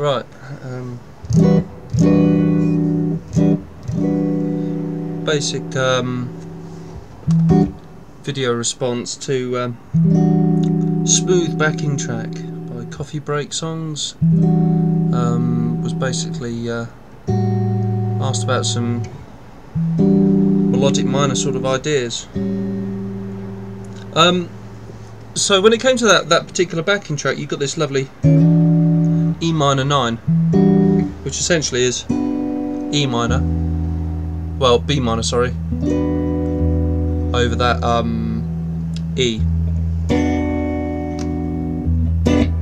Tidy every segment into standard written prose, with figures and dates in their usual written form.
Right. Basic video response to Smooth Backing Track by Coffebreaksongs. Was basically asked about some melodic minor sort of ideas. So when it came to that particular backing track, you've got this lovely E minor 9, which essentially is E minor, well, B minor, sorry, over that E.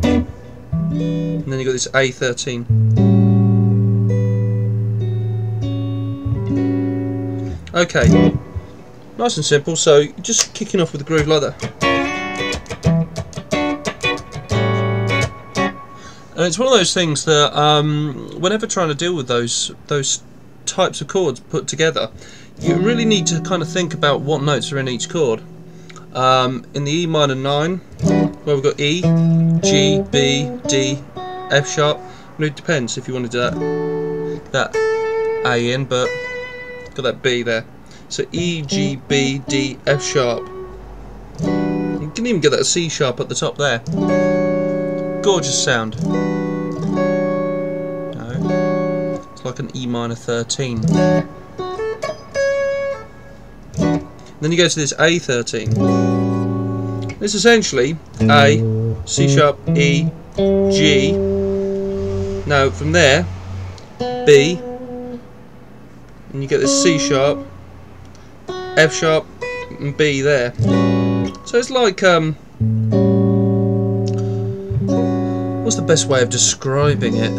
And then you've got this A13. Okay, nice and simple, so just kicking off with a groove like that. And it's one of those things that whenever trying to deal with those types of chords put together, you really need to kind of think about what notes are in each chord. In the E minor 9, where we've got E, G, B, D, F sharp, and it depends if you want to do that A in, but got that B there. So E, G, B, D, F sharp. You can even get that C sharp at the top there. Gorgeous sound. No, it's like an E minor 13. Then you go to this A13. It's essentially A, C sharp, E, G. Now from there, B, and you get this C sharp, F sharp, and B there. So it's like what's the best way of describing it?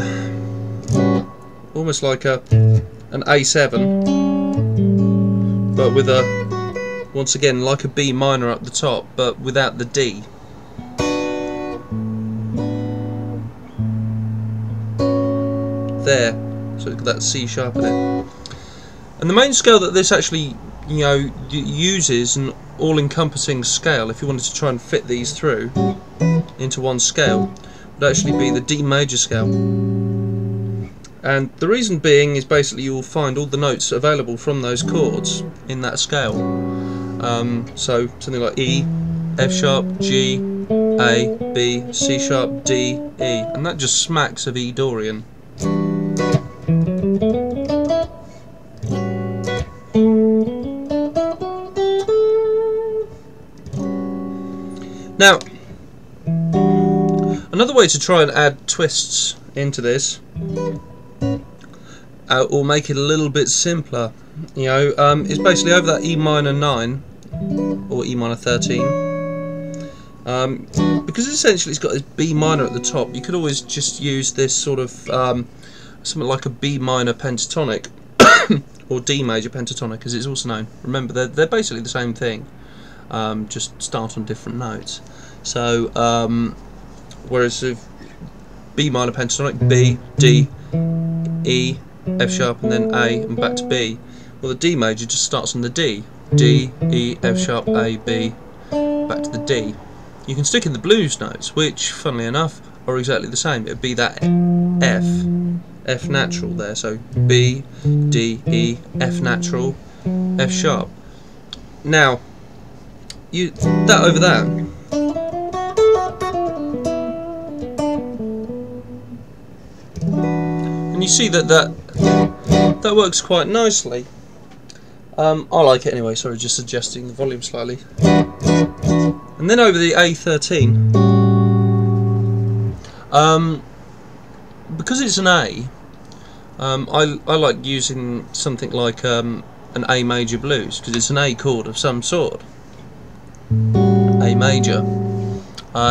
Almost like an A7, but with a, once again, like a B minor up the top, but without the D. There, so it's got that C sharp in it. And the main scale that this actually, you know, uses, an all-encompassing scale, if you wanted to try and fit these through into one scale, would actually be the D major scale. And the reason being is basically you will find all the notes available from those chords in that scale. So something like E, F sharp, G, A, B, C sharp, D, E, and that just smacks of E Dorian. Now, another way to try and add twists into this, or make it a little bit simpler, you know, is basically over that E minor 9 or E minor 13. Because essentially it's got this B minor at the top, you could always just use this sort of something like a B minor pentatonic or D major pentatonic, as it's also known. Remember, they're basically the same thing, just start on different notes. So whereas if B minor pentatonic, B, D, E, F sharp, and then A, and back to B, well, the D major just starts on the D. D, E, F sharp, A, B, back to the D. You can stick in the blues notes, which, funnily enough, are exactly the same. It would be that F natural there. So B, D, E, F natural, F sharp. Now, that over that. And you see that works quite nicely. I like it anyway, sorry, just adjusting the volume slightly. And then over the A13, because it's an A, I like using something like an A major blues, because it's an A chord of some sort. A major.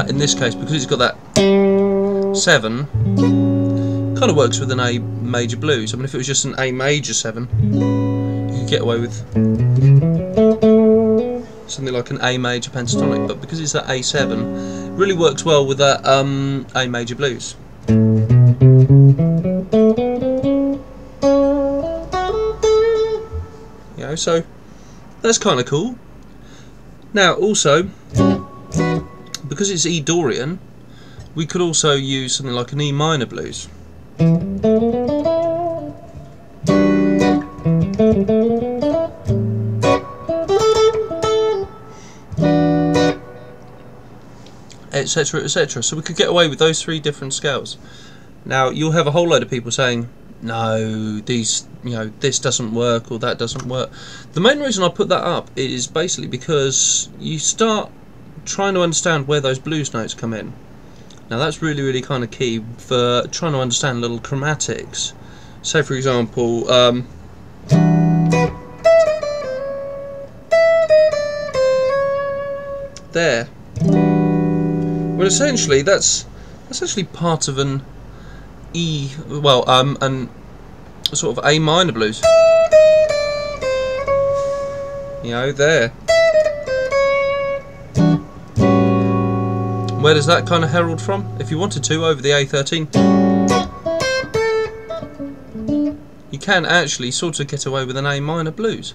In this case, because it's got that 7, kind of works with an A major blues. I mean, if it was just an A major 7, you could get away with something like an A major pentatonic, but because it's that A7, it really works well with that A major blues. You know, so that's kind of cool. Now, also, because it's E Dorian, we could also use something like an E minor blues. etc, etc. So we could get away with those 3 different scales. Now you'll have a whole load of people saying, no, these, you know, this doesn't work or that doesn't work. The main reason I put that up is basically because you start trying to understand where those blues notes come in. Now that's really, really kind of key for trying to understand little chromatics. Say for example, there. Well, essentially that's actually part of an E, well, an sort of A minor blues. You know, there. Where does that kind of herald from? If you wanted to, over the A13, you can actually sort of get away with an A minor blues.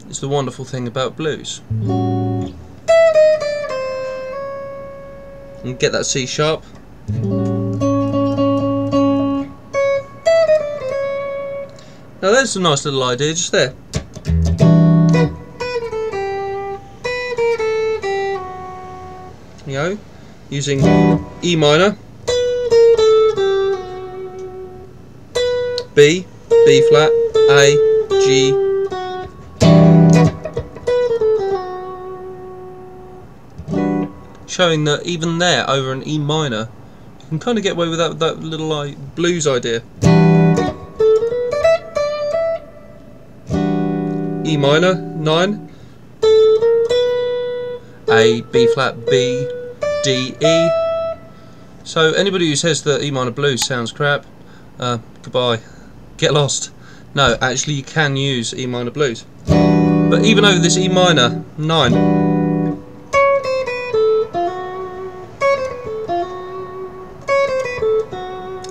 It's the wonderful thing about blues. And get that C sharp. Now there's a nice little idea just there. You know, using E minor, B, B flat, A, G, showing that even there over an E minor you can kind of get away with that little like blues idea. E minor, 9, A, B flat, B, D, E. So anybody who says that E minor blues sounds crap, goodbye, get lost. No, actually you can use E minor blues. But even over this E minor, 9.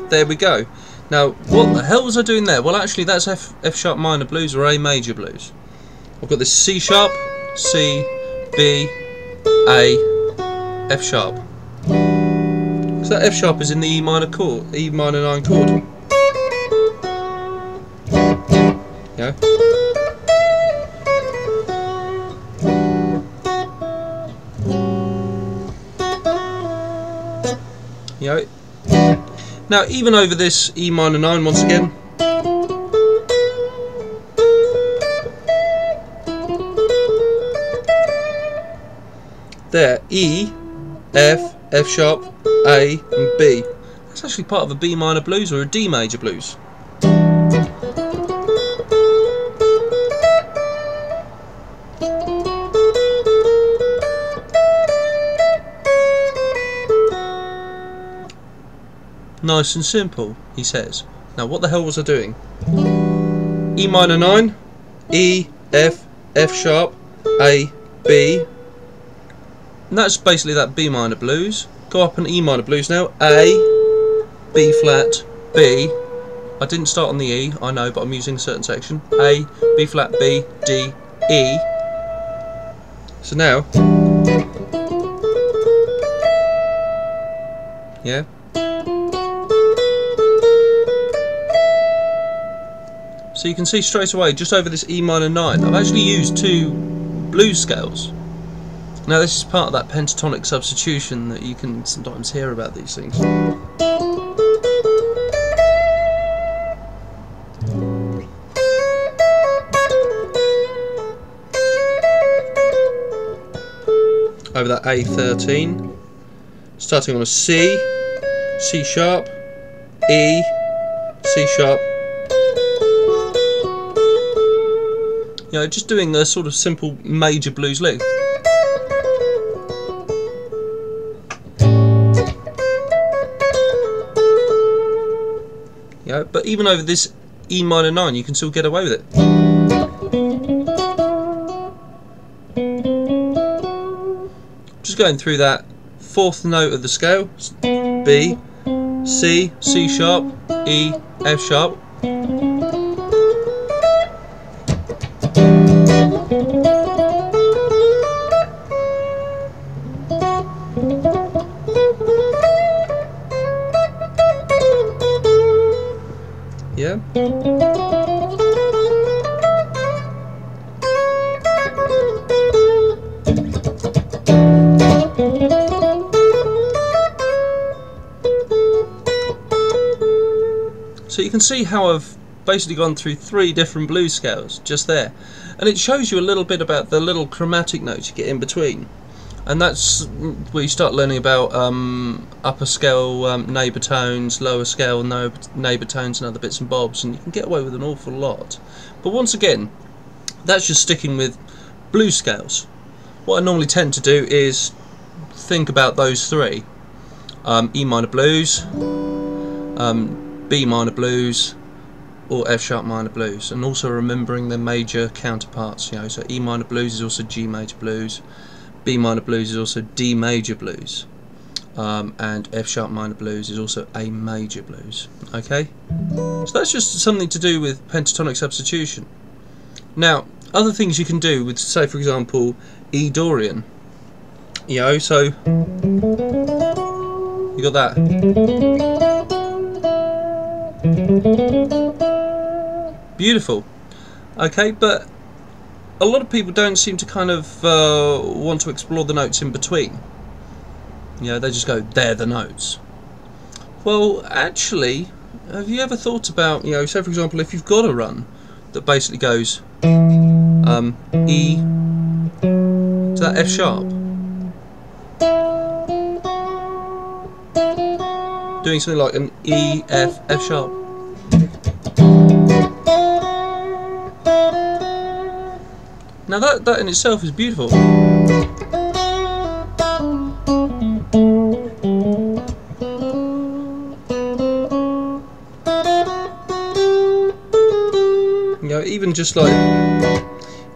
There we go. Now, what the hell was I doing there? Well, actually that's F sharp minor blues or A major blues. I've got this C sharp, C, B, A, F sharp. So that F sharp is in the E minor chord, E minor 9 chord. You know? You know? Now, even over this E minor 9 once again. There, E, F, F sharp, A and B. That's actually part of a B minor blues or a D major blues. Nice and simple, he says. Now what the hell was I doing? E minor 9, E, F, F sharp, A, B. And that's basically that B minor blues. Go up an E minor blues now. A, B flat, B. I didn't start on the E, I know, but I'm using a certain section. A, B flat, B, D, E. So now, yeah. So you can see straight away, just over this E minor 9, I've actually used 2 blues scales. Now this is part of that pentatonic substitution that you can sometimes hear about these things. Over that A13, starting on a C, C sharp, E, C sharp. You know, just doing a sort of simple major blues lick. You know, but even over this E minor 9 you can still get away with it. Just going through that 4th note of the scale, B, C, C sharp, E, F sharp. Yeah. So you can see how I've basically gone through 3 different blues scales just there, and it shows you a little bit about the little chromatic notes you get in between, and that's where you start learning about upper scale neighbour tones, lower scale neighbour tones and other bits and bobs, and you can get away with an awful lot. But once again, that's just sticking with blues scales. What I normally tend to do is think about those 3, E minor blues, B minor blues, or F sharp minor blues, and also remembering their major counterparts. You know, so E minor blues is also G major blues, B minor blues is also D major blues, and F sharp minor blues is also A major blues. Okay, so that's just something to do with pentatonic substitution. Now, other things you can do with, say for example, E Dorian. You know, so you got that. Beautiful. Okay, but a lot of people don't seem to kind of want to explore the notes in between. You know, they just go, they're the notes. Well, actually, have you ever thought about, you know, say for example, if you've got a run that basically goes E to that F sharp, doing something like an E, F, F sharp. Now that in itself is beautiful. You know, even just like,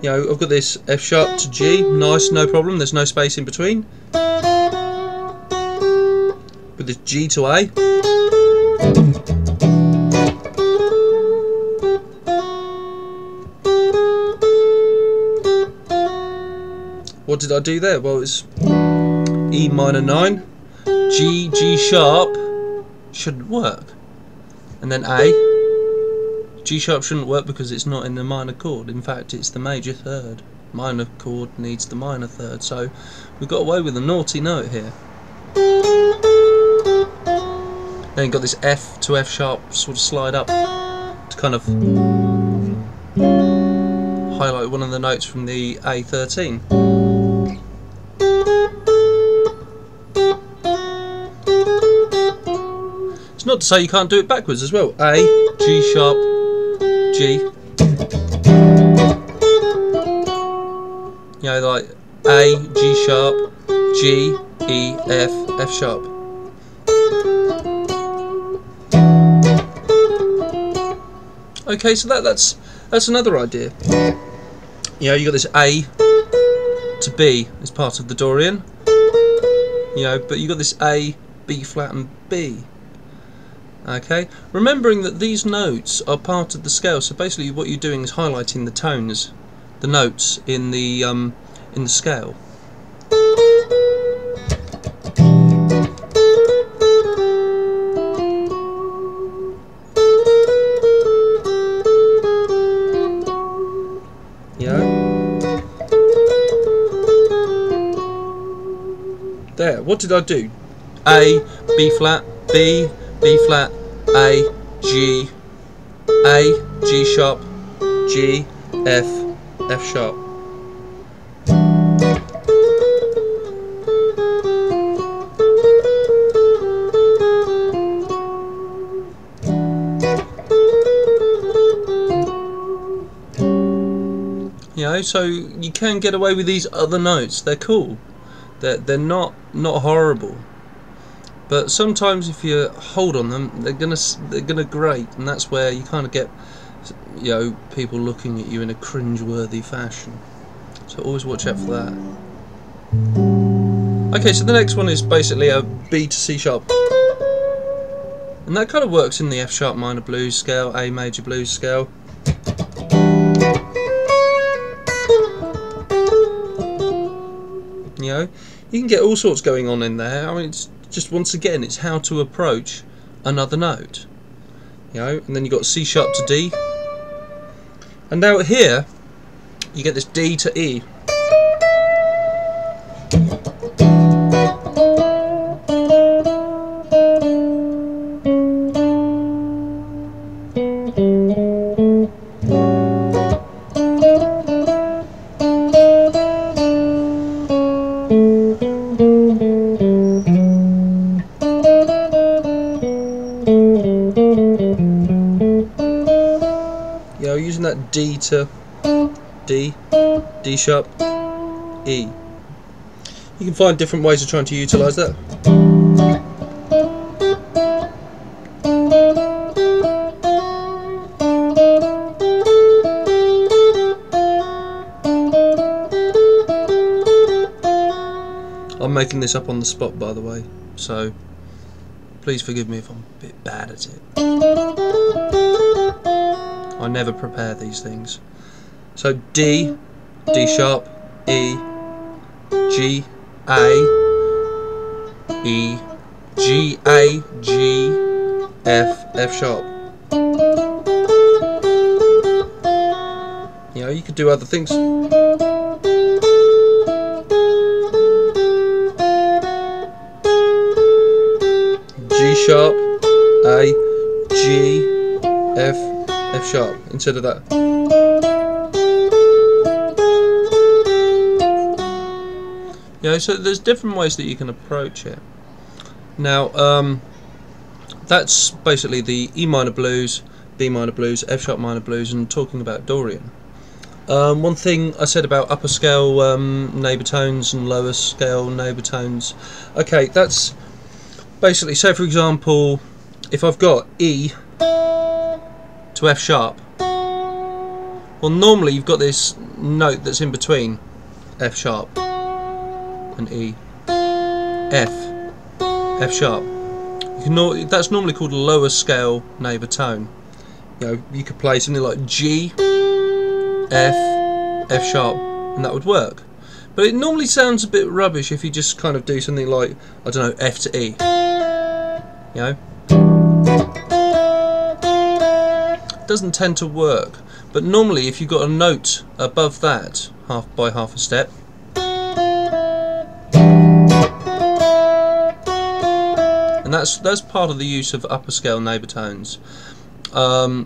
you know, I've got this F sharp to G, nice, no problem, there's no space in between. With this G to A. What did I do there? Well, it's E minor 9, G, G sharp shouldn't work, and then A. G sharp shouldn't work because it's not in the minor chord. In fact, it's the major third. Minor chord needs the minor third, so we've got away with a naughty note here. Then you've got this F to F sharp sort of slide up to kind of highlight one of the notes from the A13. It's not to say you can't do it backwards as well. A, G sharp, G. You know, like A, G sharp, G, E, F, F sharp. Okay, so that's another idea. You know, you got this A to B as part of the Dorian. You know, but you got this A, B flat, and B. Okay, remembering that these notes are part of the scale. So basically, what you're doing is highlighting the tones, the notes in the scale. There, what did I do? A, B flat, B, B flat, A, G, sharp, G, F, F sharp. You know, so you can get away with these other notes. They're cool. They're not horrible, but sometimes if you hold on them, they're gonna grate, and that's where you kind of get, you know, people looking at you in a cringe-worthy fashion. So always watch out for that. Okay, so the next one is basically a B to C sharp, and that kind of works in the F sharp minor blues scale, A major blues scale. You know, you can get all sorts going on in there. I mean, it's just, once again, it's how to approach another note. you know, and then you've got C sharp to D, and now here you get this D to E. Using that D to D, D sharp, E. You can find different ways of trying to utilise that. I'm making this up on the spot, by the way, so please forgive me if I'm a bit bad at it. I never prepare these things. So D, D sharp, E, G, A, E, G, A, G, F, F sharp. You know, you could do other things. G sharp, A, G, F, F sharp instead of that. You know, so there's different ways that you can approach it. Now, that's basically the E minor blues, B minor blues, F sharp minor blues, and talking about Dorian. One thing I said about upper scale neighbour tones and lower scale neighbour tones. Okay, that's basically, say for example, if I've got E to F sharp, well, normally you've got this note that's in between F sharp and E, F, F sharp. That's normally called a lower scale neighbour tone. You know, you could play something like G, F, F sharp, and that would work. But it normally sounds a bit rubbish if you just kind of do something like, I don't know, F to E. You know, doesn't tend to work. But normally, if you've got a note above that, half by half a step, and that's part of the use of upper scale neighbour tones. I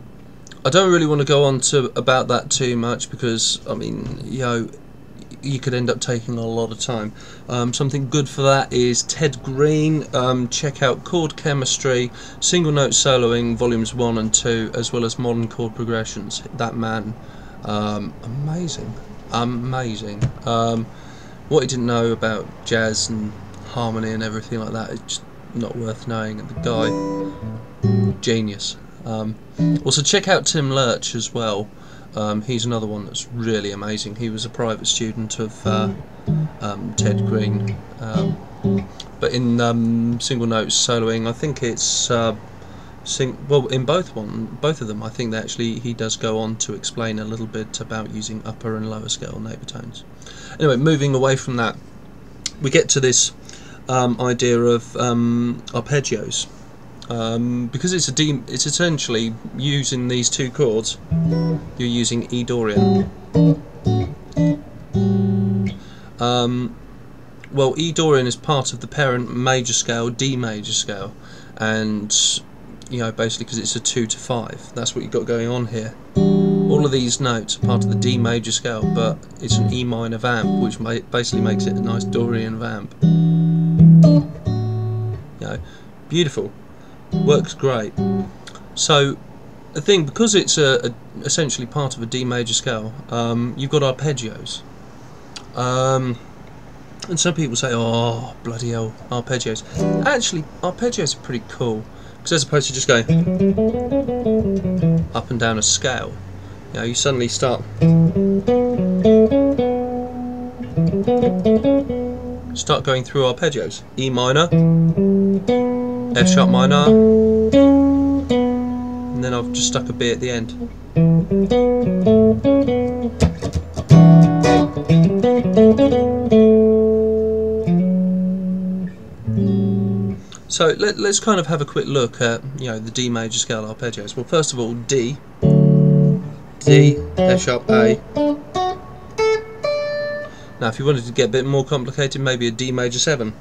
don't really want to go on to about that too much because, I mean, you know, you could end up taking a lot of time. Something good for that is Ted Green. Check out Chord Chemistry, Single Note Soloing, Volumes 1 and 2, as well as Modern Chord Progressions. That man, amazing, amazing. What he didn't know about jazz and harmony and everything like that is just not worth knowing. And the guy, genius. Also check out Tim Lurch as well. He's another one that's really amazing. He was a private student of Ted Green, but in single notes soloing, I think it's well, in both of them, I think that actually he does go on to explain a little bit about using upper and lower scale neighbour tones. Anyway, moving away from that, we get to this idea of arpeggios. Because it's essentially using these two chords. You're using E Dorian. Well, E Dorian is part of the parent major scale, D major scale, and you know, basically because it's a 2 to 5. That's what you've got going on here. All of these notes are part of the D major scale, but it's an E minor vamp, which basically makes it a nice Dorian vamp. You know, beautiful. Works great. So the thing, because it's essentially part of a D major scale, you've got arpeggios, and some people say, oh bloody hell, arpeggios. Actually, arpeggios are pretty cool, because as opposed to just going up and down a scale, you know, you suddenly start going through arpeggios. E minor, F sharp minor, and then I've just stuck a B at the end. So let's kind of have a quick look at, you know, the D major scale arpeggios. Well, first of all, D, F sharp, A. Now if you wanted to get a bit more complicated, maybe a D major 7.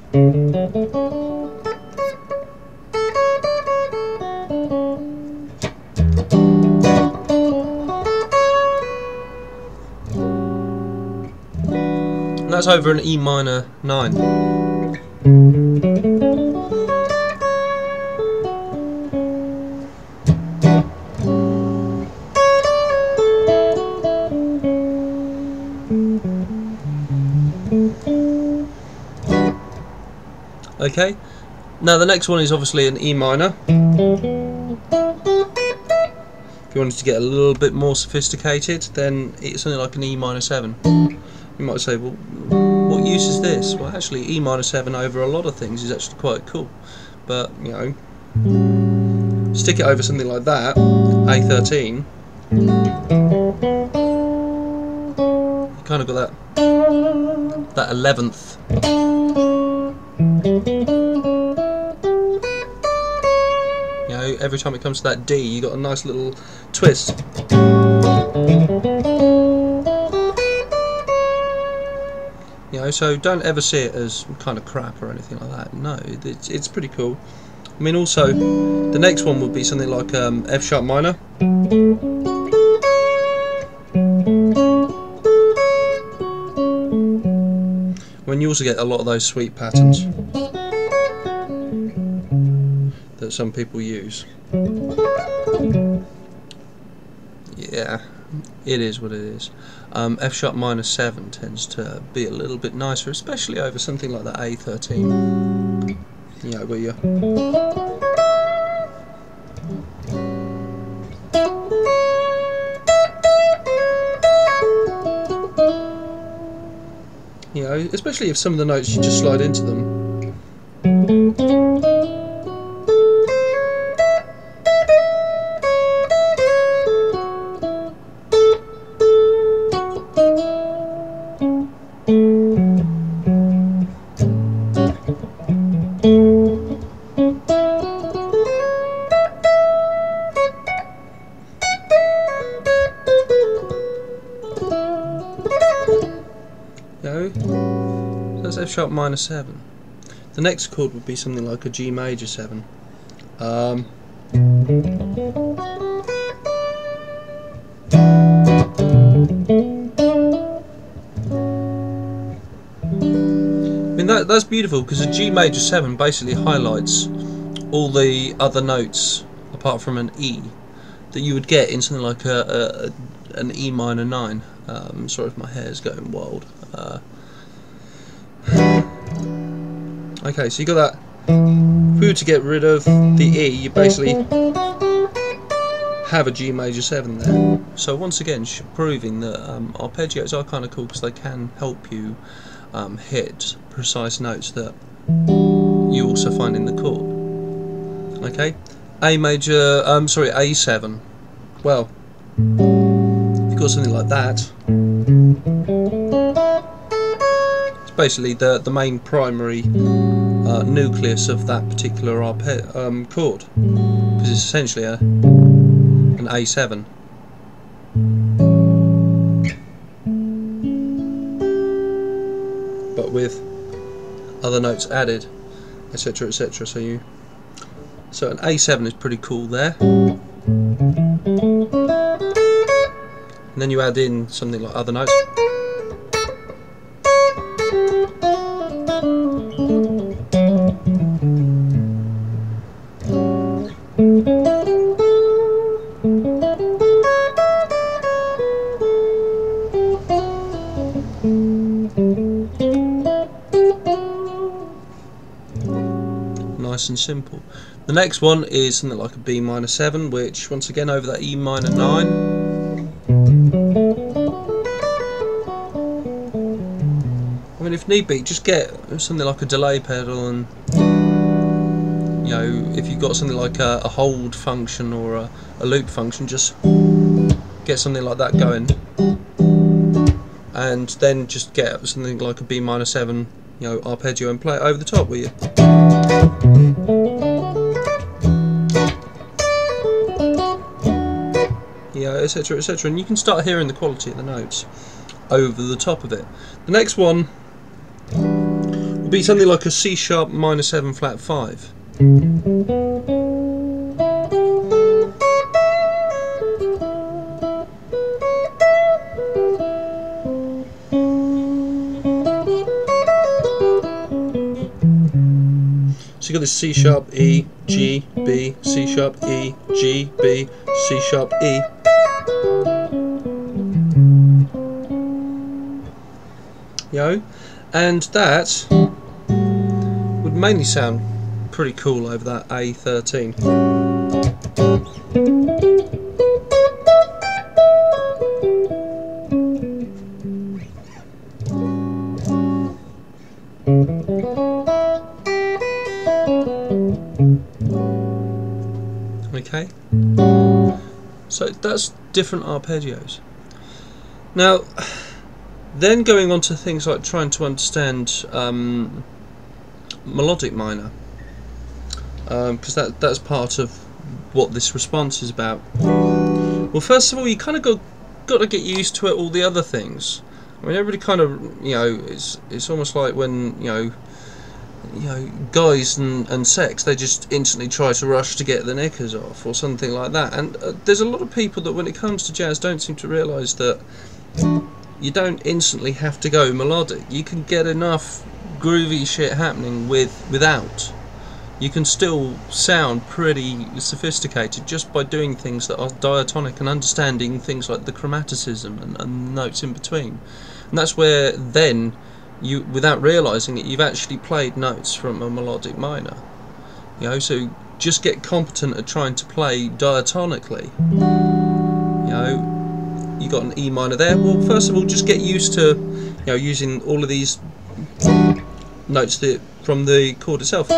And that's over an E minor 9. Okay, now the next one is obviously an E minor. If you wanted to get a little bit more sophisticated, then it's something like an E minor 7. You might say, well, what use is this? Well, actually, E minor 7 over a lot of things is actually quite cool. But, you know, stick it over something like that, A13, you kind of got that 11th. You know, every time it comes to that D, you got a nice little twist. You know, so don't ever see it as kind of crap or anything like that. No, it's pretty cool. I mean, also, the next one would be something like F sharp minor. When you also get a lot of those sweep patterns that some people use. Yeah, it is what it is. F sharp minor 7 tends to be a little bit nicer, especially over something like the A13. You know, where you know, especially if some of the notes you just slide into them. That's F sharp minor 7. The next chord would be something like a G major 7. I mean, that's beautiful, because a G major 7 basically highlights all the other notes apart from an E that you would get in something like an E minor 9. Sorry if my hair's going wild. Okay, so you got that. If we were to get rid of the E, you basically have a G major 7 there. So once again, proving that arpeggios are kind of cool, because they can help you hit precise notes that you also find in the chord. Okay, A7. Well, if you've got something like that, it's basically the main primary nucleus of that particular chord, because it's essentially an A7. But with other notes added, etc, etc. So an A7 is pretty cool there. And then you add in something like other notes. Nice and simple. The next one is something like a B minor 7, which once again over that E minor 9. I mean, if need be, just get something like a delay pedal, and you know, if you've got something like a hold function or a loop function, just get something like that going, and then just get something like a B minor 7, you know, arpeggio, and play it over the top with you. etc, etc, and you can start hearing the quality of the notes over the top of it. The next one will be something like a C sharp minor 7 flat 5. So you got this C sharp, E, G, B, C sharp, E, G, B, C sharp, E. And that would mainly sound pretty cool over that A13. Okay, so that's different arpeggios. Now, then going on to things like trying to understand melodic minor, because that's part of what this response is about. Well, first of all, you kind of got to get used to it, all the other things. I mean, everybody kind of, it's almost like when guys and sex, they just instantly try to rush to get the knickers off or something like that. And there's a lot of people that when it comes to jazz don't seem to realise that you don't instantly have to go melodic. You can get enough groovy shit happening without. You can still sound pretty sophisticated just by doing things that are diatonic and understanding things like the chromaticism and notes in between. And that's where then you, without realising it, you've actually played notes from a melodic minor. So just get competent at trying to play diatonically. You got an E minor there. Well, first of all, just get used to using all of these notes from the chord itself.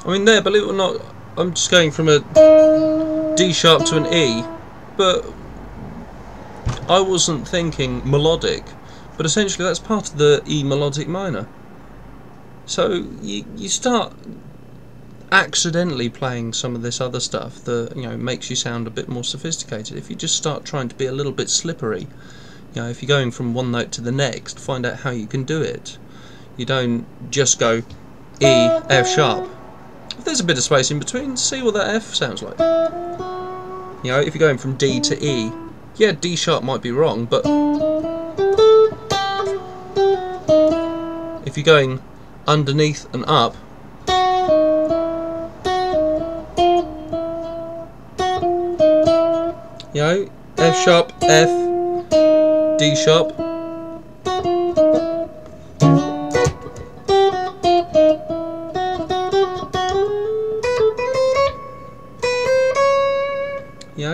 I mean, there, believe it or not, I'm just going from a D sharp to an E, but I wasn't thinking melodic, but essentially that's part of the E melodic minor. So you start accidentally playing some of this other stuff that makes you sound a bit more sophisticated. If you just start trying to be a little bit slippery, if you're going from one note to the next, find out how you can do it. You don't just go E, F sharp. If there's a bit of space in between, see what that F sounds like. If you're going from D to E, yeah, D sharp might be wrong, but if you're going underneath and up, F sharp, F, D sharp.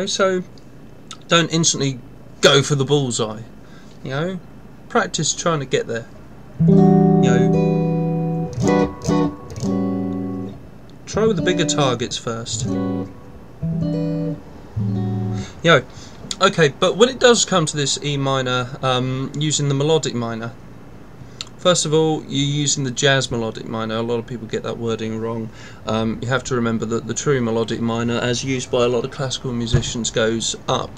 So don't instantly go for the bullseye. Practice trying to get there. Try with the bigger targets first. Okay, but when it does come to this E minor, using the melodic minor, first of all, you're using the jazz melodic minor. A lot of people get that wording wrong. You have to remember that the true melodic minor, as used by a lot of classical musicians, goes up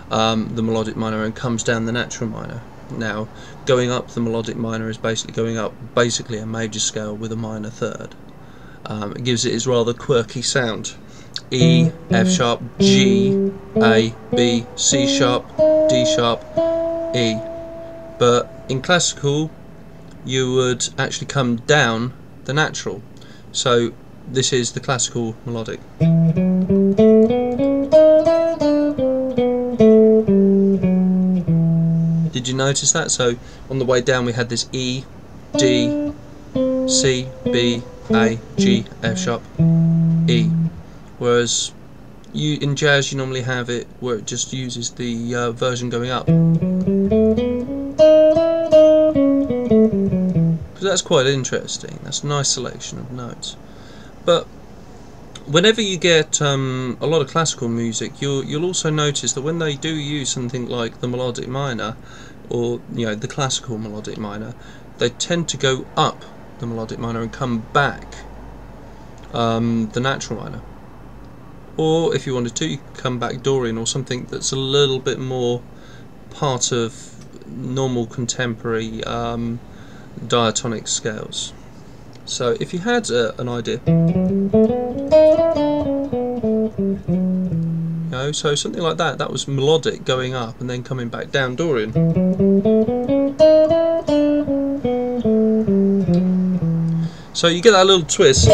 the melodic minor and comes down the natural minor. Now, going up the melodic minor is basically going up a major scale with a minor third. It gives it its rather quirky sound. E, F sharp, G, A, B, C sharp, D sharp, E. But in classical, you would actually come down the natural. So this is the classical melodic. Did you notice that? So on the way down we had this E, D, C, B, A, G, F sharp, E. Whereas in jazz you normally have it where it just uses the version going up. So that's quite interesting. That's a nice selection of notes. But whenever you get a lot of classical music, you'll also notice that when they do use something like the melodic minor, or the classical melodic minor, they tend to go up the melodic minor and come back the natural minor. Or if you wanted to, you could come back Dorian or something that's a little bit more part of normal contemporary diatonic scales. So if you had an idea, so something like that, that was melodic going up and then coming back down Dorian. So you get that little twist.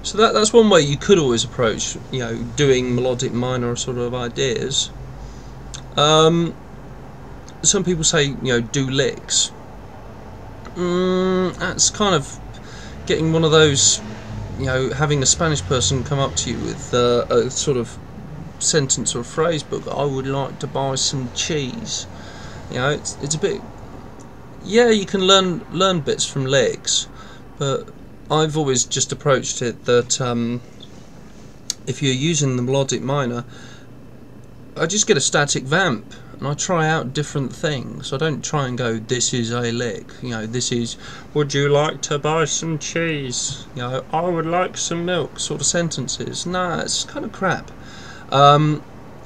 So that's one way you could always approach, doing melodic minor sort of ideas. Some people say, do licks. That's kind of getting one of those, having a Spanish person come up to you with a sort of sentence or phrase book. I would like to buy some cheese. It's a bit. Yeah, you can learn bits from licks, but I've always just approached it that if you're using the melodic minor, I just get a static vamp and I try out different things. I don't try and go, this is a lick, this is, would you like to buy some cheese, I would like some milk, sort of sentences. Nah, it's kind of crap. I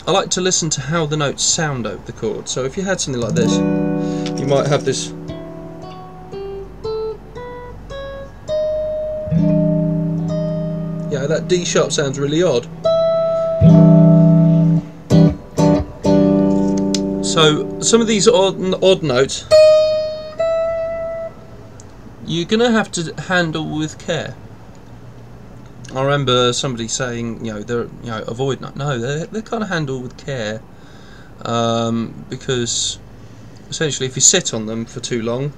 like to listen to how the notes sound over the chord. So if you had something like this, you might have this. That D sharp sounds really odd. So some of these odd notes you're gonna have to handle with care. I remember somebody saying, they're avoid note. No, they're kind of handled with care, because essentially if you sit on them for too long,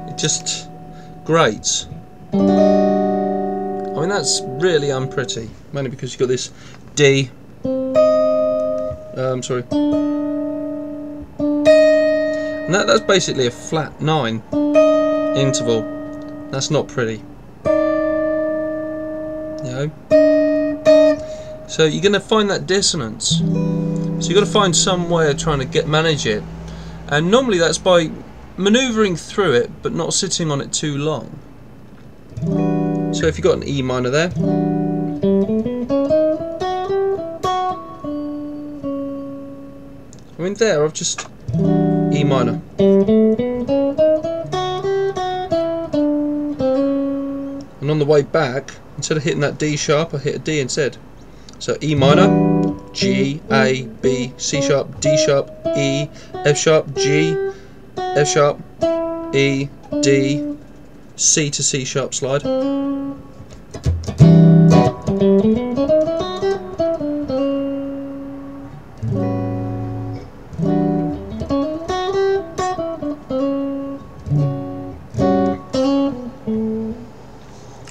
it just grates. I mean, that's really unpretty, mainly because you've got this D, sorry, and that's basically a flat 9 interval. That's not pretty, so you're going to find that dissonance, so you've got to find some way of trying to manage it, and normally that's by manoeuvring through it but not sitting on it too long. So if you've got an E minor there, I mean there I've just E minor, and on the way back, instead of hitting that D sharp, I hit a D instead. So E minor, G, A, B, C sharp, D sharp, E, F sharp, G, F sharp, E, D, C to C sharp slide.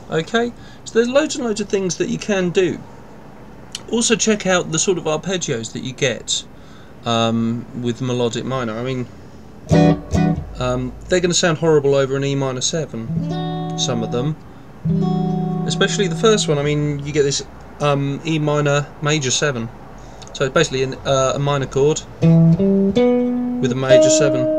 Okay, so there's loads and loads of things that you can do. Also check out the sort of arpeggios that you get with melodic minor. I mean, they're going to sound horrible over an E minor 7, some of them, especially the first one. I mean, you get this E minor major 7, so it's basically a minor chord with a major 7.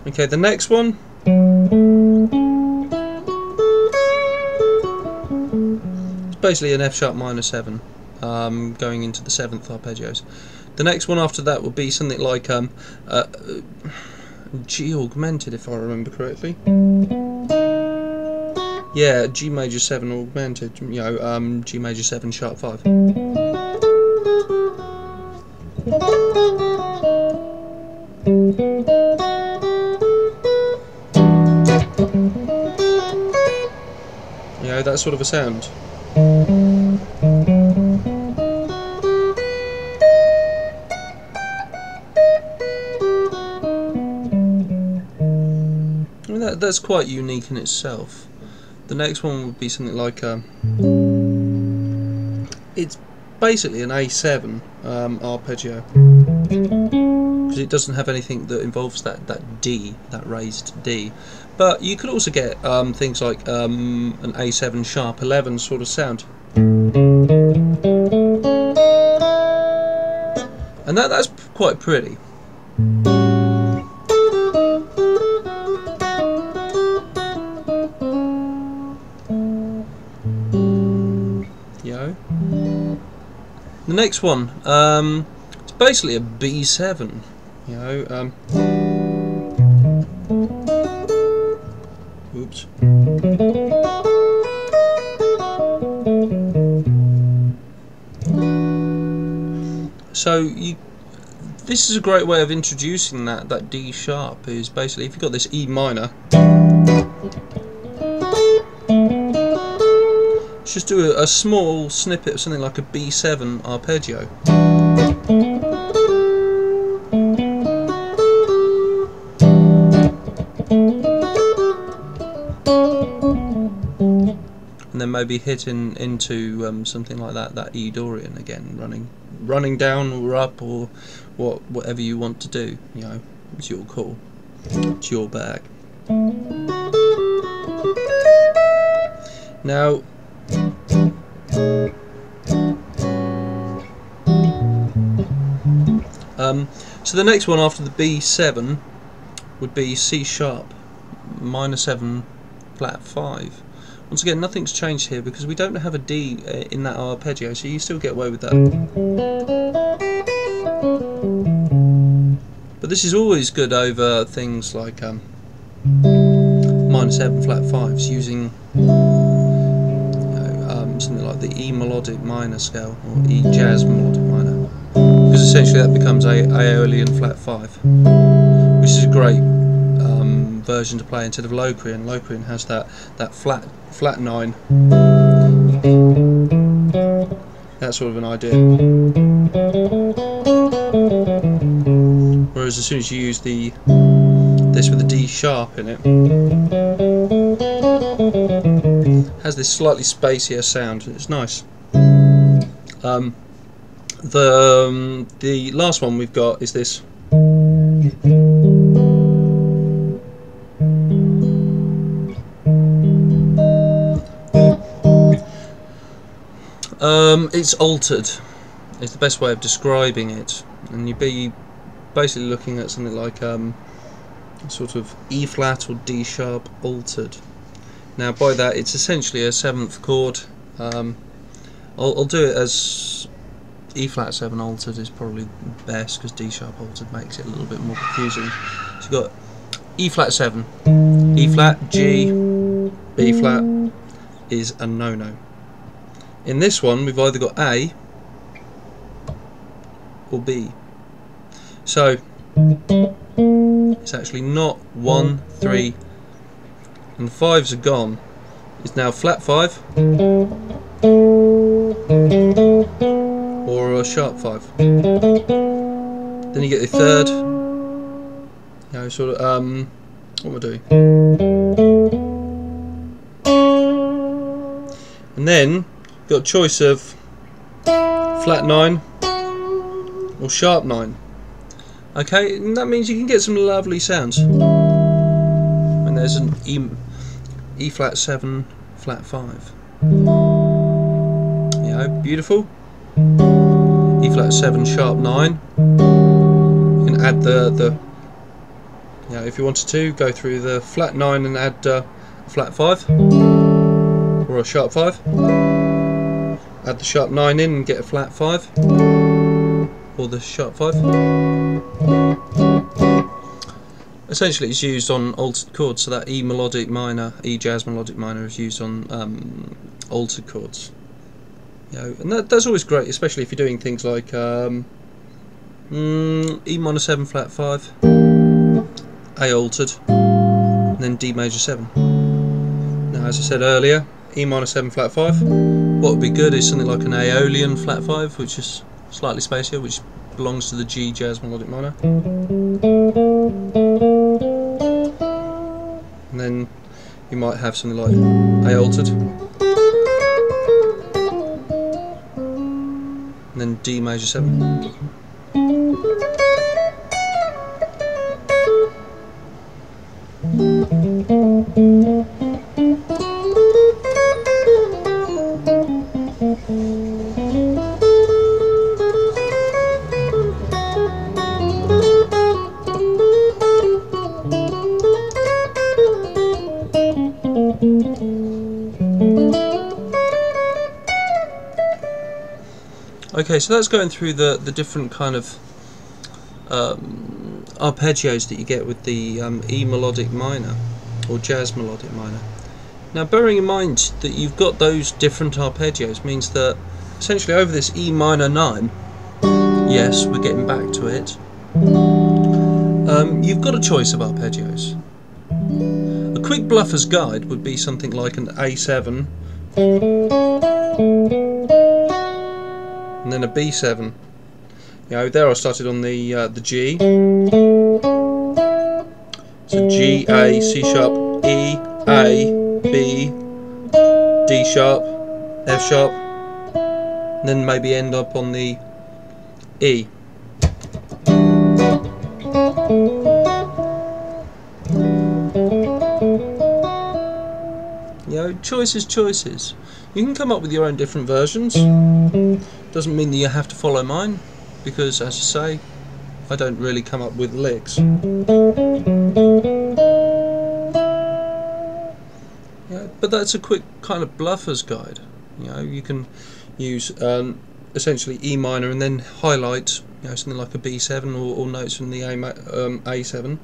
Okay, the next one, it's basically an F sharp minor 7, going into the 7th arpeggios. The next one after that will be something like G augmented, if I remember correctly. Yeah, G major 7 augmented, G major 7 sharp 5. that sort of a sound. I mean, that's quite unique in itself. The next one would be something like it's basically an A7 arpeggio, because it doesn't have anything that involves that D, that raised D. But you could also get things like an A7 sharp 11 sort of sound, and that's quite pretty. The next one, it's basically a B7, you know. Oops. So this is a great way of introducing that D sharp. Is basically, if you've got this E minor, just do a small snippet of something like a B7 arpeggio. And then maybe hit into something like that E Dorian again, running down or up, or whatever you want to do. You know, it's your call. It's your bag. Now, so the next one after the B7 would be C sharp minor 7 flat 5. Once again, nothing's changed here because we don't have a D in that arpeggio, so you still get away with that. But this is always good over things like minor 7 flat 5s, using something like the E melodic minor scale or E jazz melodic minor, because essentially that becomes a Aeolian flat 5, which is a great version to play instead of Locrian. Locrian has that flat 9, that sort of an idea. Whereas as soon as you use this with a D sharp in it, has this slightly spacier sound. It's nice. The last one we've got is this. It's altered is the best way of describing it, and you'd be basically looking at something like sort of E flat or D sharp altered. Now by that it's essentially a 7th chord. I'll do it as E flat 7 altered is probably best, because D sharp altered makes it a little bit more confusing. So you've got E flat 7, E flat, G, B flat is a no-no. In this one we've either got A or B. So it's actually not 1, 3 and the 5s are gone. It's now flat 5 or a sharp 5. Then you get the third, you know, sort of what am I doing? And then you've got a choice of flat 9 or sharp 9. Okay, and that means you can get some lovely sounds. And there's an E flat 7 flat 5. You know, beautiful. E flat 7 sharp 9. You can add the you know, if you wanted to go through the flat 9 and add a flat 5 or a sharp 5. Add the sharp 9 in and get a flat 5 or the sharp 5. Essentially it's used on altered chords, so that E melodic minor, E jazz melodic minor is used on altered chords. You know, and that's always great, especially if you're doing things like E minor 7 flat 5, A altered, and then D major 7. Now as I said earlier, E minor 7 flat 5. What would be good is something like an Aeolian flat 5, which is slightly spacier, which belongs to the G jazz melodic minor. And then you might have something like A altered. And then D major 7. Okay, so that's going through the different kind of arpeggios that you get with the E melodic minor or jazz melodic minor. Now, bearing in mind that you've got those different arpeggios means that essentially over this E minor 9, yes, we're getting back to it, you've got a choice of arpeggios. A quick bluffer's guide would be something like an A7 and then a B7. You know, there I started on the G. So G, A, C sharp, E, A, B, D sharp, F sharp, and then maybe end up on the E. You know, choices. You can come up with your own different versions. Doesn't mean that you have to follow mine, because, as I say, I don't really come up with licks. Yeah, but that's a quick kind of bluffer's guide. You know, you can use essentially E minor and then highlight, you know, something like a B7 or notes from the A7.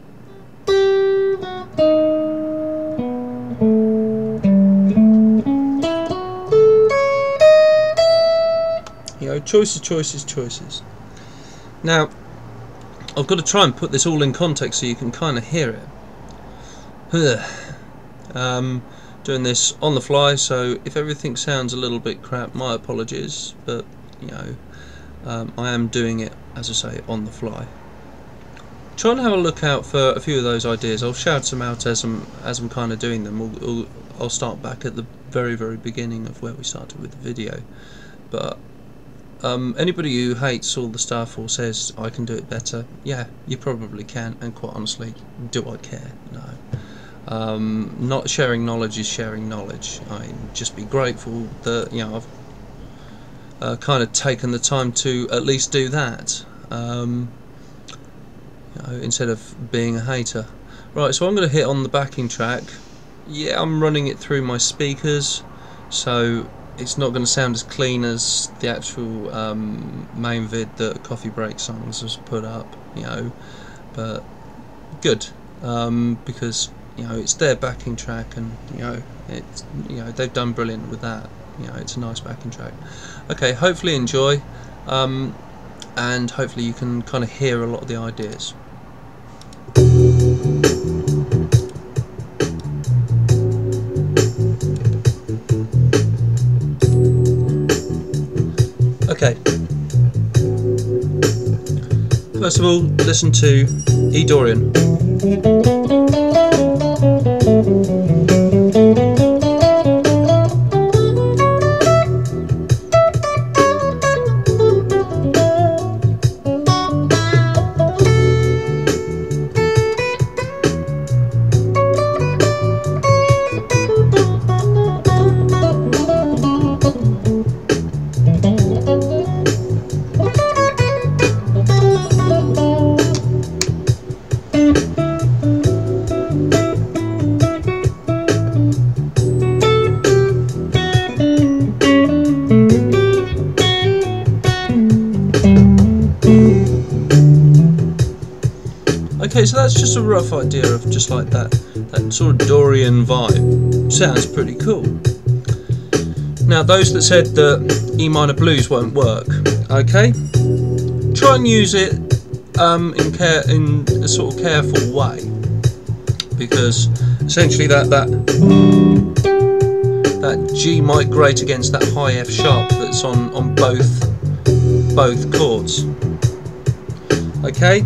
You know, choices. Now, I've got to try and put this all in context so you can kind of hear it. Doing this on the fly, so if everything sounds a little bit crap, my apologies, but you know, I am doing it, as I say, on the fly. Try and have a look out for a few of those ideas. I'll shout some out as I'm kind of doing them. I'll start back at the very beginning of where we started with the video, but anybody who hates all the stuff or says I can do it better, yeah, you probably can, and quite honestly, do I care? No. Not sharing knowledge is sharing knowledge. I just be grateful that, you know, I've kind of taken the time to at least do that, you know, instead of being a hater. Right, so I'm going to hit on the backing track. Yeah, I'm running it through my speakers, so it's not going to sound as clean as the actual main vid that coffebreaksongs has put up, you know, but good, because, you know, it's their backing track, and you know, it's, you know, they've done brilliant with that. You know, it's a nice backing track. Okay, hopefully enjoy, and hopefully you can kind of hear a lot of the ideas. Okay, first of all, listen to E Dorian. Okay, so that's just a rough idea of just like that sort of Dorian vibe. Sounds pretty cool. Now, those that said that E minor blues won't work, okay, try and use it in a sort of careful way, because essentially that that G might grate against that high F sharp that's on both chords. Okay.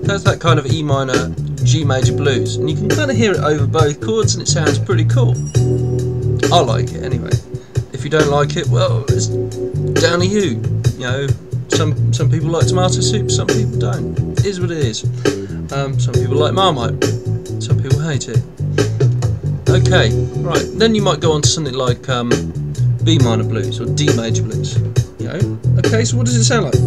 That's that kind of E minor, G major blues, and you can kind of hear it over both chords, and it sounds pretty cool. I like it anyway. If you don't like it, well, it's down to you. You know, some people like tomato soup, some people don't. It is what it is. Some people like Marmite, some people hate it. Okay, right. Then you might go on to something like B minor blues or D major blues. You know. Okay, so what does it sound like?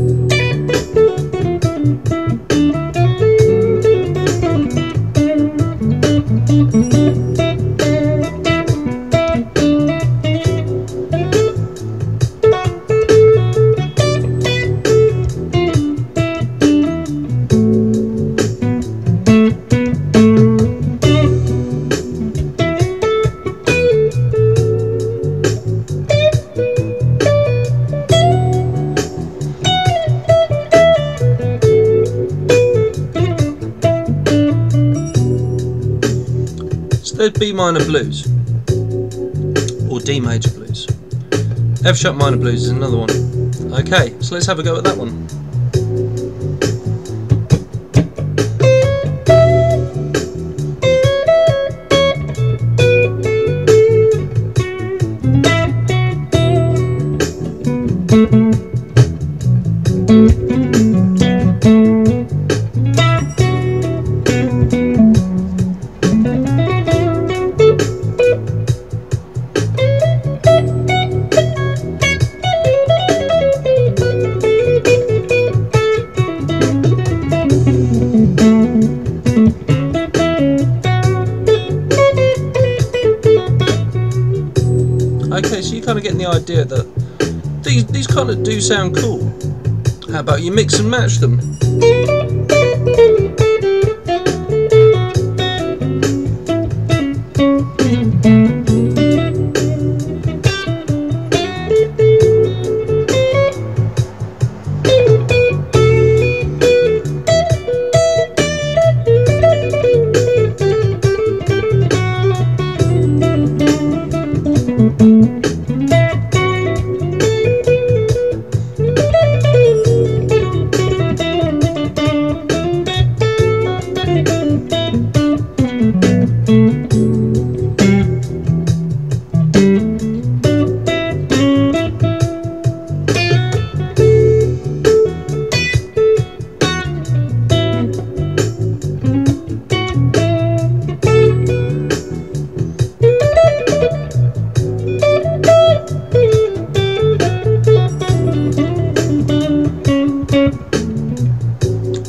There's B minor blues or D major blues. F sharp minor blues is another one. Okay, so let's have a go at that one. Okay, so you're kind of getting the idea that these kind of do sound cool. How about you mix and match them?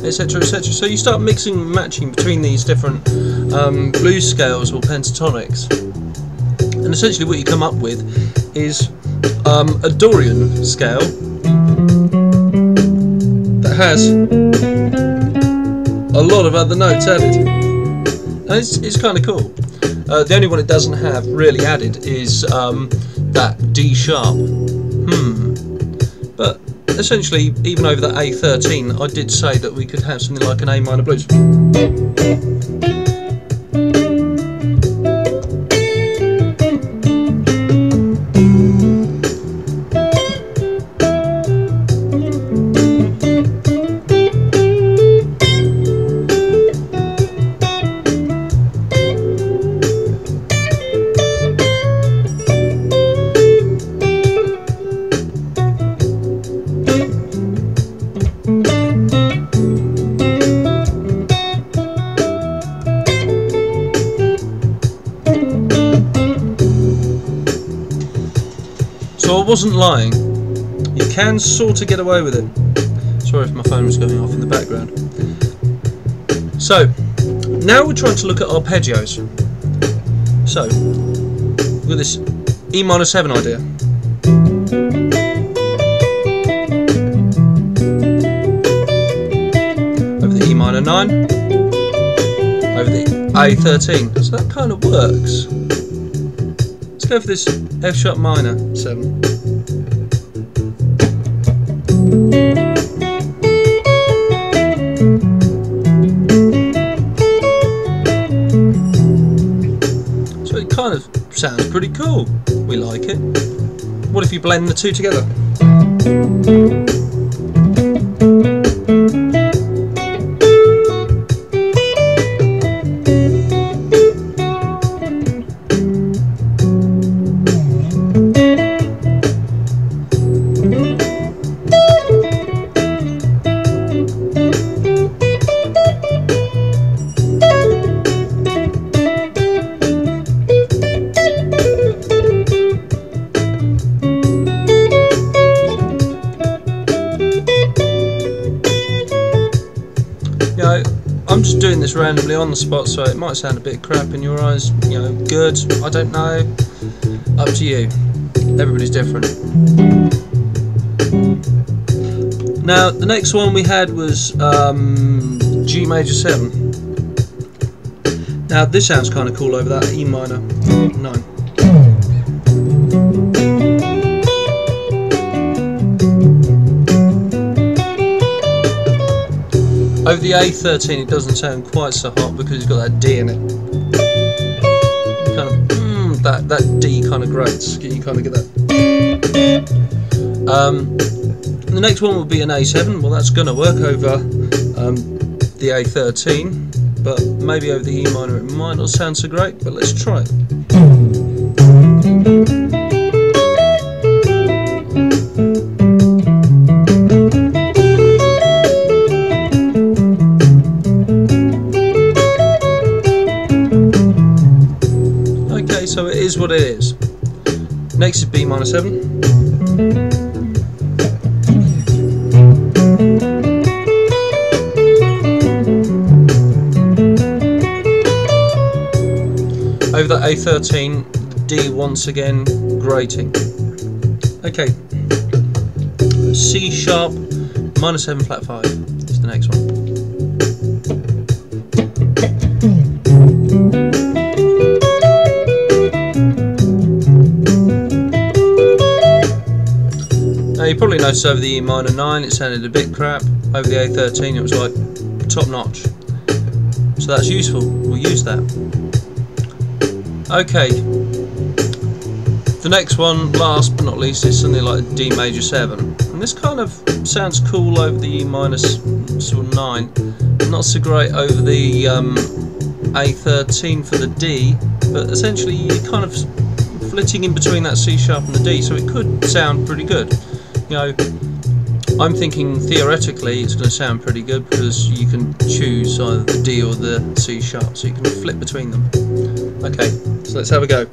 Etc, etc. So you start mixing and matching between these different blues scales or pentatonics, and essentially what you come up with is a Dorian scale that has a lot of other notes added, and it's kind of cool. The only one it doesn't have really added is that D sharp. But essentially, even over that A13, I did say that we could have something like an A minor blues. So I wasn't lying. You can sort of get away with it. Sorry if my phone was going off in the background. So now we're trying to look at arpeggios. So, we've got this E minor 7 idea. Over the E minor 9, over the A13. So that kind of works. Let's go for this F sharp minor 7. So it kind of sounds pretty cool. We like it. What if you blend the two together? I'm just doing this randomly on the spot, so it might sound a bit crap in your eyes, you know, good, I don't know, up to you, everybody's different. Now, the next one we had was G major 7. Now, this sounds kind of cool over that E minor 9. Over the A13 it doesn't sound quite so hot because it's got that D in it. Kind of, that D kind of grates, you kind of get that. The next one will be an A7, well that's going to work over the A13, but maybe over the E minor it might not sound so great, but let's try it. So it is what it is. Next is B minor 7. Over that A13, D once again grating. Okay. C sharp minor 7 flat 5 is the next one. Now you probably noticed over the E minor 9 it sounded a bit crap, over the A13 it was like top notch. So that's useful, we'll use that. Okay, the next one, last but not least, is something like a D major 7. And this kind of sounds cool over the E minor sort of 9, not so great over the A13 for the D, but essentially you're kind of flitting in between that C sharp and the D, so it could sound pretty good. You know, I'm thinking theoretically it's going to sound pretty good because you can choose either the D or the C sharp, so you can flip between them. Okay, so let's have a go.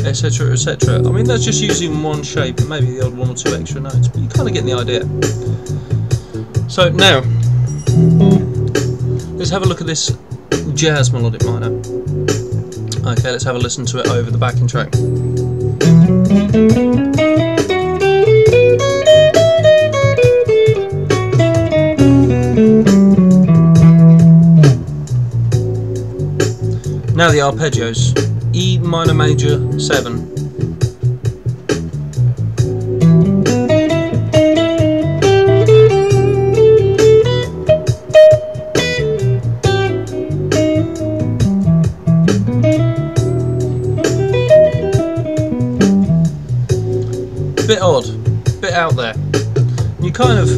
Etc, etc. I mean, that's just using one shape and maybe the odd one or two extra notes, but you kind of get the idea. So now, let's have a look at this jazz melodic minor. Okay, let's have a listen to it over the backing track. Now the arpeggios. E minor major 7. Bit odd, bit out there. You kind of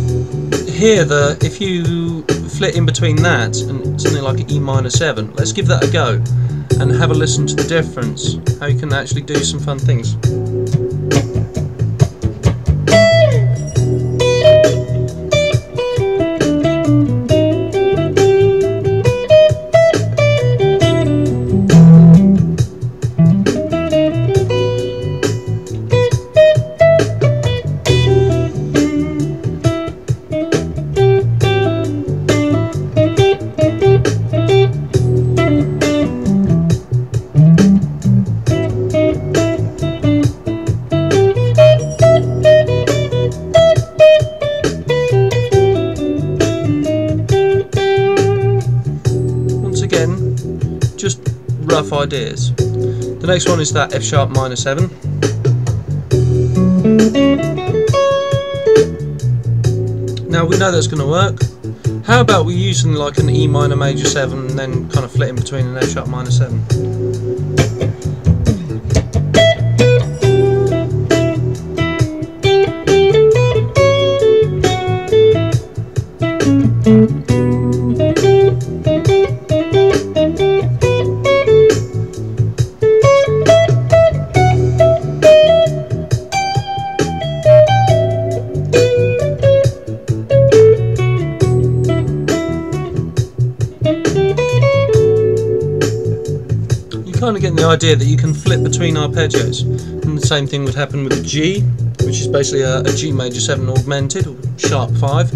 hear if you flit in between that and something like an E minor 7, let's give that a go and have a listen to the difference, how you can actually do some fun things. Just rough ideas. The next one is that F sharp minor 7. Now we know that's going to work. How about we use something like an E minor major 7 and then kind of flit in between an F sharp minor 7. Kind of getting the idea that you can flip between arpeggios, and the same thing would happen with a G, which is basically a G major 7 augmented, or sharp 5.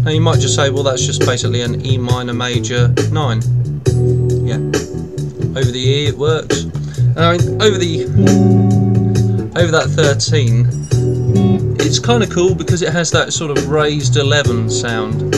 Now you might just say, well, that's just basically an E minor major 9. Yeah, over the E it works. Over that 13. It's kind of cool because it has that sort of raised 11 sound.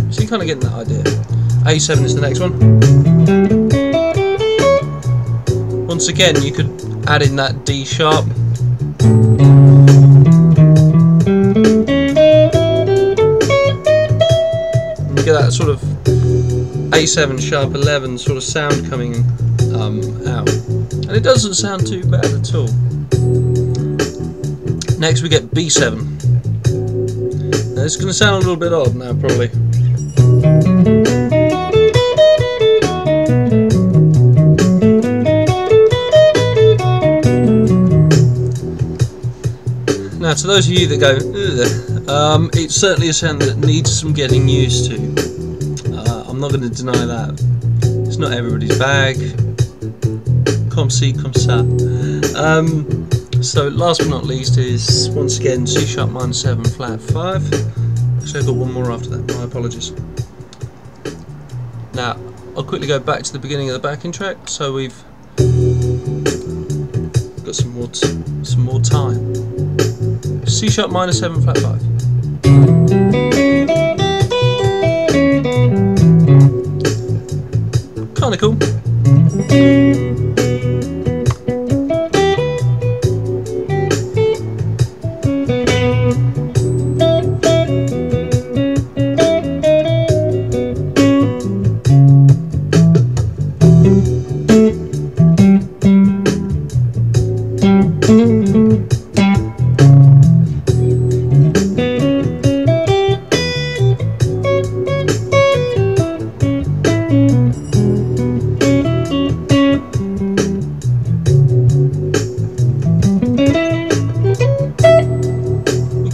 So you're kind of getting that idea. A7 is the next one. Once again, you could add in that D sharp. And you get that sort of A7 sharp 11 sort of sound coming out. And it doesn't sound too bad at all. Next we get B7. Now it's going to sound a little bit odd now, probably. Now, to those of you that go, ugh, it's certainly a sound that needs some getting used to. I'm not going to deny that. It's not everybody's bag. Comme ci, comme ça. So, last but not least is, once again, C sharp minor 7 flat 5. Actually, I've got one more after that, my apologies. Now, I'll quickly go back to the beginning of the backing track, so we've got some more time. C sharp minor 7 flat 5. Kinda cool.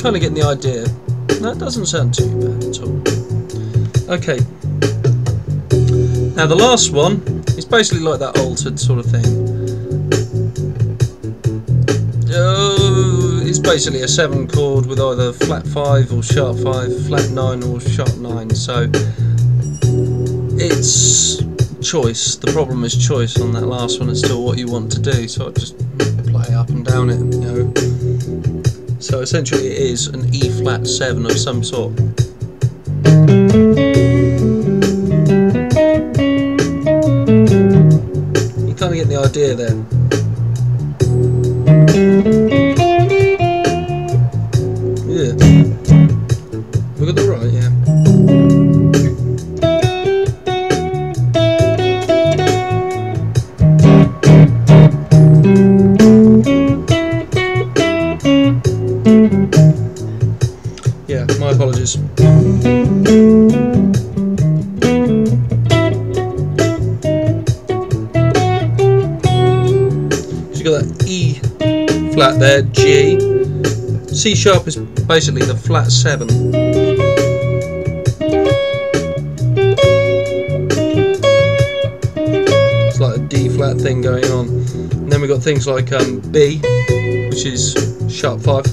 Kind of getting the idea. That doesn't sound too bad at all. Okay. Now the last one is basically like that altered sort of thing. It's basically a 7 chord with either flat 5 or sharp 5, flat 9 or sharp 9. So it's choice. The problem is choice on that last one as to what you want to do. So I just play up and down it, you know. So essentially it is an E flat 7 of some sort. You kind of get the idea there. Yeah. We got that right, yeah. Yeah, my apologies. So you got that E flat there, G. C sharp is basically the flat 7. It's like a D flat thing going on. And then we've got things like B, which is sharp 5.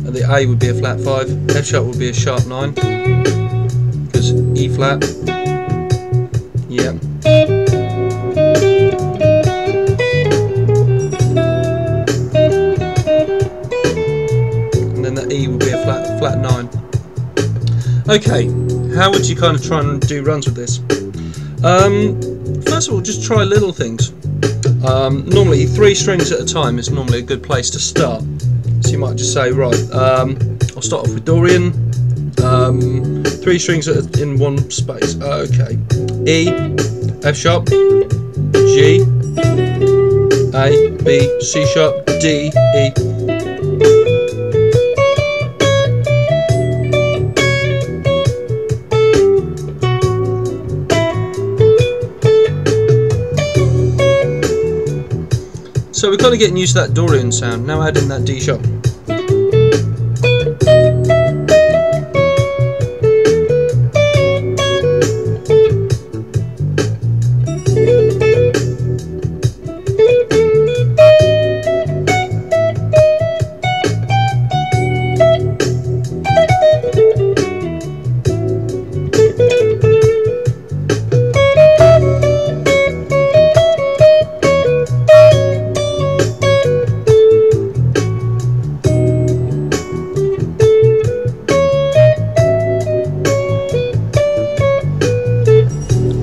And the A would be a flat 5. F sharp would be a sharp 9. Because E flat. Yeah. E will be a flat 9. Okay, how would you kind of try and do runs with this? First of all, just try little things. Normally 3 strings at a time is normally a good place to start. So you might just say, right, I'll start off with Dorian, 3 strings in one space. Okay, E, F sharp, G, A, B, C sharp, D, E. So we're kind of getting used to that Dorian sound. Now add in that D sharp.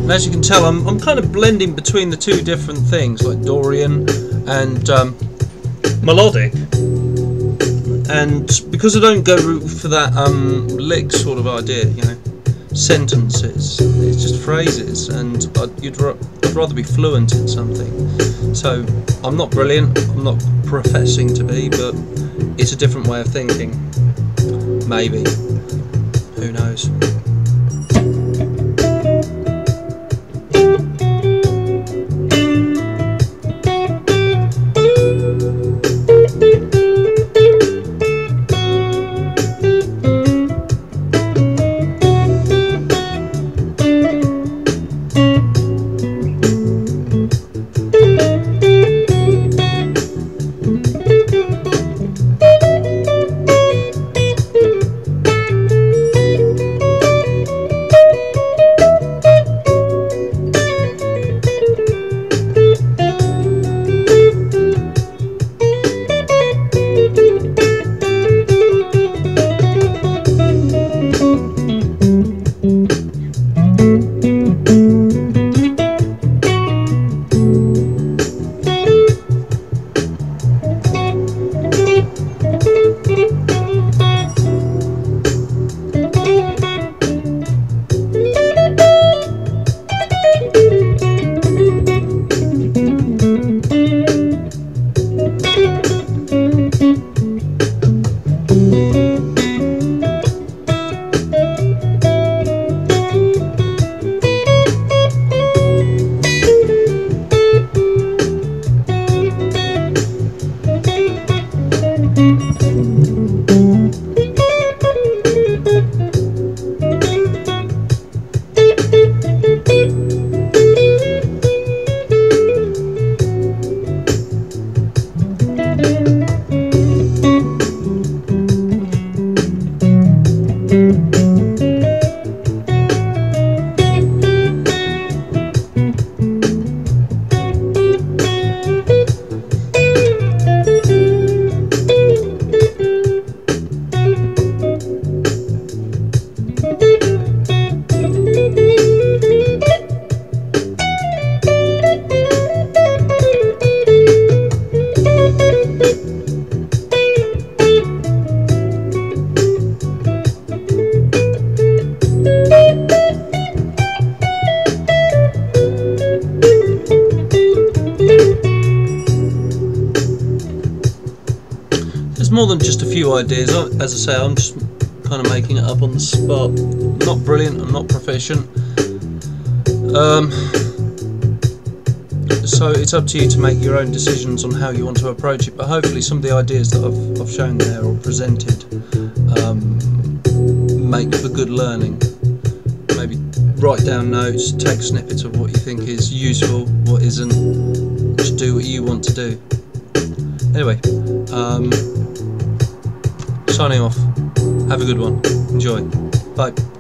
As you can tell, I'm kind of blending between the two different things, like Dorian and melodic. And because I don't go for that lick sort of idea, you know, sentences, it's just phrases, and I'd rather be fluent in something. So I'm not brilliant, I'm not professing to be, but it's a different way of thinking. Maybe. Who knows? more than just a few ideas. As I say, I'm just kind of making it up on the spot. I'm not brilliant, I'm not proficient. So it's up to you to make your own decisions on how you want to approach it, but hopefully some of the ideas that I've shown there or presented make for good learning. Maybe write down notes, take snippets of what you think is useful, what isn't. Just do what you want to do. Anyway, signing off. Have a good one. Enjoy. Bye.